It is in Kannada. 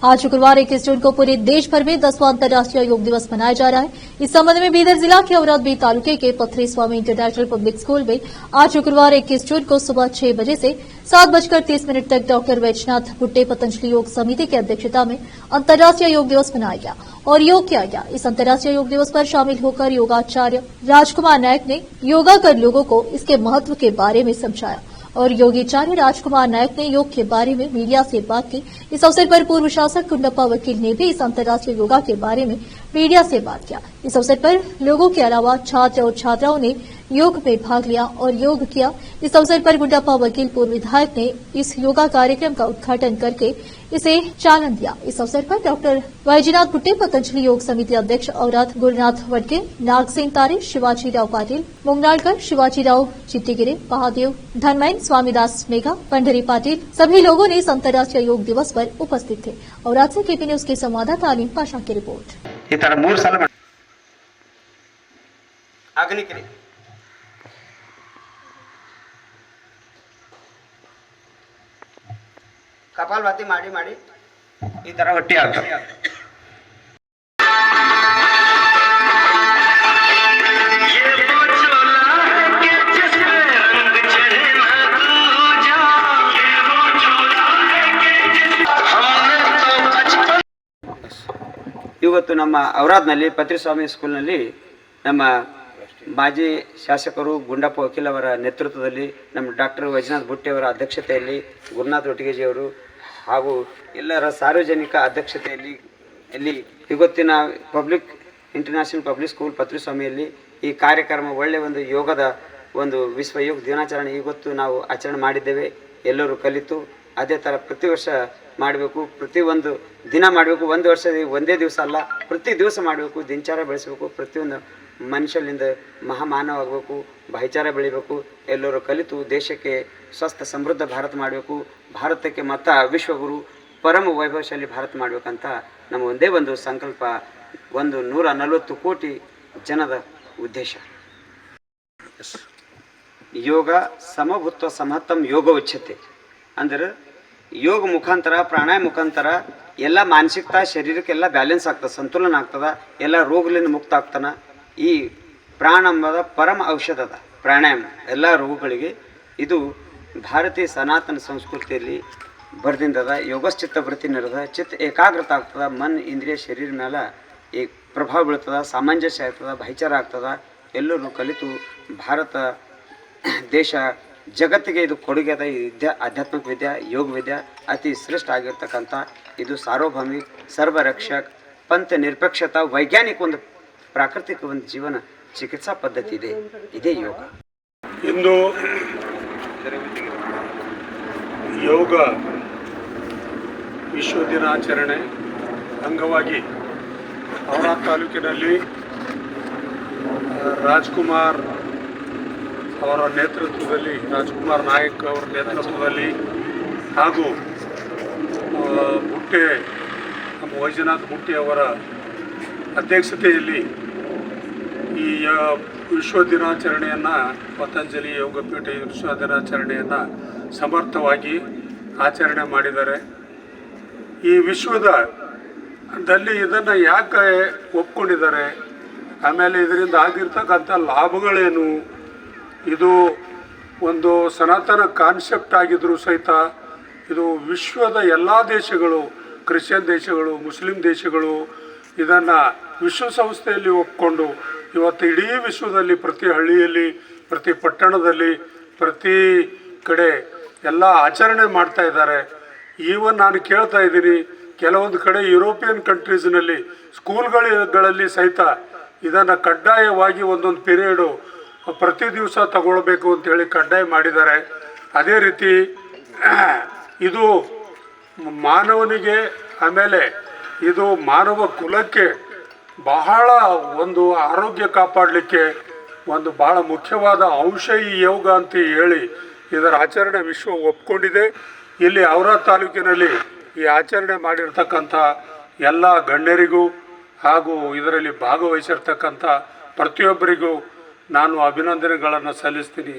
आज शुक्रवार 21 जून को पूरे देश भर में 10वां अंतर्राष्ट्रीय योग दिवस मनाया जा रहा है। इस संबंध में बीदर जिला के औराद तालुके के पथरी स्वामी इंटरनेशनल पब्लिक स्कूल में आज शुक्रवार 21 जून को सुबह 6 बजे से 7:30 तक डॉक्टर वैजनाथ भुट्टे पतंजलि योग समिति की अध्यक्षता में अंतर्राष्ट्रीय योग दिवस मनाया गया और योग किया गया। इस अंतर्राष्ट्रीय योग दिवस पर शामिल होकर योगाचार्य राजकुमार नायक ने योगा कर लोगों को इसके महत्व के बारे में समझाया और योगीचार्य राजकुमार नायक ने योग के बारे में मीडिया से बात की। इस अवसर पर पूर्व शासक गुंडप्पा वकील ने भी इस अंतर्राष्ट्रीय योगा के बारे में मीडिया से बात किया। इस अवसर पर लोगों के अलावा छात्र और छात्राओं ने योग में भाग लिया और योग किया। इस अवसर पर गुंडप्पा वकील पूर्व विधायक ने इस योगा कार्यक्रम का उद्घाटन करके इसे चालन दिया। इस अवसर पर डॉक्टर वैजनाथ भुट्टे पतंजलि योग समिति अध्यक्ष औराद गुरुनाथ वडके, नागसेन तारे, शिवाजीराव पाटिल, मुंगनाळकर, शिवाजीराव चिट्टीगिरे, महादेव धनमैन, स्वामीदास मेघा, पंढरी पाटिल सभी लोगों ने इस अंतर्राष्ट्रीय योग दिवस पर उपस्थित थे। औराद से केपी न्यूज के संवाददाता अलीम पाशा की रिपोर्ट। ಕಪಾಲಭಾತಿ ಮಾಡಿ ಮಾಡಿ ಈ ತರ ಹೊಟ್ಟೆ ಆಗ್ತದೆ। ಇವತ್ತು ನಮ್ಮ ಔರಾದ್ನಲ್ಲಿ ಪತ್ರಿಸ್ವಾಮಿ ಸ್ಕೂಲ್ನಲ್ಲಿ ನಮ್ಮ ಮಾಜಿ ಶಾಸಕರು ಗುಂಡಪ್ಪ ವಕೀಲ್ ಅವರ ನೇತೃತ್ವದಲ್ಲಿ ನಮ್ಮ ಡಾಕ್ಟರ್ ವೈಜನಾಥ್ ಭುಟ್ಟಿ ಅವರ ಅಧ್ಯಕ್ಷತೆಯಲ್ಲಿ ಗುರುನಾಥ್ ಒಟ್ಟಿಗೆಜಿಯವರು ಹಾಗೂ ಎಲ್ಲರ ಸಾರ್ವಜನಿಕ ಅಧ್ಯಕ್ಷತೆಯಲ್ಲಿ ಇವತ್ತಿನ ಪಬ್ಲಿಕ್ ಇಂಟರ್ನ್ಯಾಷನಲ್ ಪಬ್ಲಿಕ್ ಸ್ಕೂಲ್ ಪತ್ರಿಸ್ವಾಮಿಯಲ್ಲಿ ಈ ಕಾರ್ಯಕ್ರಮ ಒಳ್ಳೆಯ ಒಂದು ಯೋಗದ ಒಂದು ವಿಶ್ವ ಯೋಗ ದಿನಾಚರಣೆ ಇವತ್ತು ನಾವು ಆಚರಣೆ ಮಾಡಿದ್ದೇವೆ। ಎಲ್ಲರೂ ಕಲಿತು ಅದೇ ಥರ ಪ್ರತಿ ವರ್ಷ ಮಾಡಬೇಕು, ಪ್ರತಿಯೊಂದು ದಿನ ಮಾಡಬೇಕು, ಒಂದು ವರ್ಷ ಒಂದೇ ದಿವಸ ಅಲ್ಲ ಪ್ರತಿ ದಿವಸ ಮಾಡಬೇಕು, ದಿನಚರ್ಯ ಬೆಳೆಸಬೇಕು, ಪ್ರತಿಯೊಂದು ಮನುಷ್ಯನಿಂದ ಮಹಾಮಾನವ ಆಗಬೇಕು, ಭಾಯಿಚಾರ ಬೆಳಿಬೇಕು, ಎಲ್ಲರೂ ಕಲಿತು ದೇಶಕ್ಕೆ ಸ್ವಸ್ಥ ಸಮೃದ್ಧ ಭಾರತ ಮಾಡಬೇಕು, ಭಾರತಕ್ಕೆ ಮತ್ತು ವಿಶ್ವಗುರು ಪರಮ ವೈಭವಶಾಲಿ ಭಾರತ ಮಾಡಬೇಕಂತ ನಮ್ಮ ಒಂದೇ ಒಂದು ಸಂಕಲ್ಪ, 140 ಕೋಟಿ ಜನದ ಉದ್ದೇಶ। ಯೋಗ ಸಮಭೂತ್ವ ಸಮಹತ್ತಂ ಯೋಗ ಉಚ್ಯತೆ ಅಂದ್ರೆ ಯೋಗ ಮುಖಾಂತರ ಪ್ರಾಣಾಯಾಮ ಮುಖಾಂತರ ಎಲ್ಲ ಮಾನಸಿಕತಾ ಶರೀರಕ್ಕೆಲ್ಲ ಬ್ಯಾಲೆನ್ಸ್ ಆಗ್ತದೆ, ಸಂತುಲನ ಆಗ್ತದೆ, ಎಲ್ಲ ರೋಗಗಳಿಂದ ಮುಕ್ತ ಆಗ್ತಾನೆ। ಈ ಪ್ರಾಣಾಯಾಮದ ಪರಮ ಔಷಧದ ಪ್ರಾಣಾಯಾಮ ಎಲ್ಲ ರೋಗಗಳಿಗೆ ಇದು ಭಾರತೀಯ ಸನಾತನ ಸಂಸ್ಕೃತಿಯಲ್ಲಿ ಬರ್ದಿಂದದ। ಯೋಗಶ್ಚಿತ್ತ ವೃತ್ತಿ ನಡೆದ, ಚಿತ್ತ ಏಕಾಗ್ರತೆ ಆಗ್ತದೆ, ಮನ್ ಇಂದ್ರಿಯ ಶರೀರ ಮೇಲೆ ಈ ಪ್ರಭಾವ ಬೀಳ್ತದೆ, ಸಾಮಂಜಸ್ಯ ಆಗ್ತದೆ, ಭಾಯಿಚಾರ ಆಗ್ತದೆ। ಎಲ್ಲರೂ ಕಲಿತು ಭಾರತ ದೇಶ ಜಗತ್ತಿಗೆ ಇದು ಕೊಡುಗೆ ಅದ। ಈ ಆಧ್ಯಾತ್ಮಿಕ ವಿದ್ಯೆ ಯೋಗ ವಿದ್ಯೆ ಅತಿ ಶ್ರೇಷ್ಠ ಆಗಿರ್ತಕ್ಕಂಥ ಇದು ಸಾರ್ವಭೌಮಿಕ ಸರ್ವರಕ್ಷಕ್ ಪಂಥ ನಿರಪೇಕ್ಷತಾ ವೈಜ್ಞಾನಿಕ ಒಂದು ಪ್ರಾಕೃತಿಕ ಒಂದು ಜೀವನ ಚಿಕಿತ್ಸಾ ಪದ್ಧತಿ ಇದೆ, ಇದೇ ಯೋಗ। ಇಂದು ಯೋಗ ವಿಶ್ವ ದಿನಾಚರಣೆ ಅಂಗವಾಗಿ ಔರಾದ್ ತಾಲೂಕಿನಲ್ಲಿ ರಾಜ್ಕುಮಾರ್ ಅವರ ನೇತೃತ್ವದಲ್ಲಿ, ರಾಜ್ಕುಮಾರ್ ನಾಯಕ್ ಅವರ ನೇತೃತ್ವದಲ್ಲಿ ಹಾಗೂ ಭುಟ್ಟೆ ನಮ್ಮ ವೈಜನಾಥ್ ಭುಟ್ಟಿ ಅವರ ಅಧ್ಯಕ್ಷತೆಯಲ್ಲಿ ಈ ವಿಶ್ವ ದಿನಾಚರಣೆಯನ್ನು ಪತಂಜಲಿ ಯೋಗಪೀಠ ವಿಶ್ವ ದಿನಾಚರಣೆಯನ್ನು ಸಮರ್ಥವಾಗಿ ಆಚರಣೆ ಮಾಡಿದ್ದಾರೆ। ಈ ವಿಶ್ವದಲ್ಲಿ ಇದನ್ನು ಯಾಕೆ ಒಪ್ಕೊಂಡಿದ್ದಾರೆ, ಆಮೇಲೆ ಇದರಿಂದ ಆಗಿರ್ತಕ್ಕಂಥ ಲಾಭಗಳೇನು, ಇದು ಒಂದು ಸನಾತನ ಕಾನ್ಸೆಪ್ಟ್ ಆಗಿದ್ದರೂ ಸಹಿತ ಇದು ವಿಶ್ವದ ಎಲ್ಲ ದೇಶಗಳು, ಕ್ರಿಶ್ಚಿಯನ್ ದೇಶಗಳು, ಮುಸ್ಲಿಂ ದೇಶಗಳು ಇದನ್ನು ವಿಶ್ವಸಂಸ್ಥೆಯಲ್ಲಿ ಒಪ್ಕೊಂಡು ಇವತ್ತು ಇಡೀ ವಿಶ್ವದಲ್ಲಿ ಪ್ರತಿ ಹಳ್ಳಿಯಲ್ಲಿ, ಪ್ರತಿ ಪಟ್ಟಣದಲ್ಲಿ, ಪ್ರತಿ ಕಡೆ ಎಲ್ಲ ಆಚರಣೆ ಮಾಡ್ತಾ ಇದ್ದಾರೆ। ಈವನ್ ನಾನು ಕೇಳ್ತಾ ಇದ್ದೀನಿ, ಕೆಲವೊಂದು ಕಡೆ ಯುರೋಪಿಯನ್ ಕಂಟ್ರೀಸ್ನಲ್ಲಿ ಸ್ಕೂಲ್ಗಳಲ್ಲಿ ಸಹಿತ ಇದನ್ನು ಕಡ್ಡಾಯವಾಗಿ ಒಂದೊಂದು ಪೀರಿಯಡು ಪ್ರತಿ ದಿವಸ ತಗೊಳ್ಬೇಕು ಅಂತೇಳಿ ಕಡ್ಡಾಯ ಮಾಡಿದ್ದಾರೆ। ಅದೇ ರೀತಿ ಇದು ಮಾನವನಿಗೆ, ಆಮೇಲೆ ಇದು ಮಾನವ ಕುಲಕ್ಕೆ ಬಹಳ ಒಂದು ಆರೋಗ್ಯ ಕಾಪಾಡಲಿಕ್ಕೆ ಒಂದು ಬಹಳ ಮುಖ್ಯವಾದ ಅಂಶ ಈ ಯೋಗ ಅಂತ ಹೇಳಿ ಇದರ ಆಚರಣೆ ವಿಶ್ವ ಒಪ್ಕೊಂಡಿದೆ। ಇಲ್ಲಿ ಔರಾದ್ ತಾಲೂಕಿನಲ್ಲಿ ಈ ಆಚರಣೆ ಮಾಡಿರ್ತಕ್ಕಂಥ ಎಲ್ಲ ಗಣ್ಯರಿಗೂ ಹಾಗೂ ಇದರಲ್ಲಿ ಭಾಗವಹಿಸಿರ್ತಕ್ಕಂಥ ಪ್ರತಿಯೊಬ್ಬರಿಗೂ ನಾನು ಅಭಿನಂದನೆಗಳನ್ನು ಸಲ್ಲಿಸ್ತೀನಿ।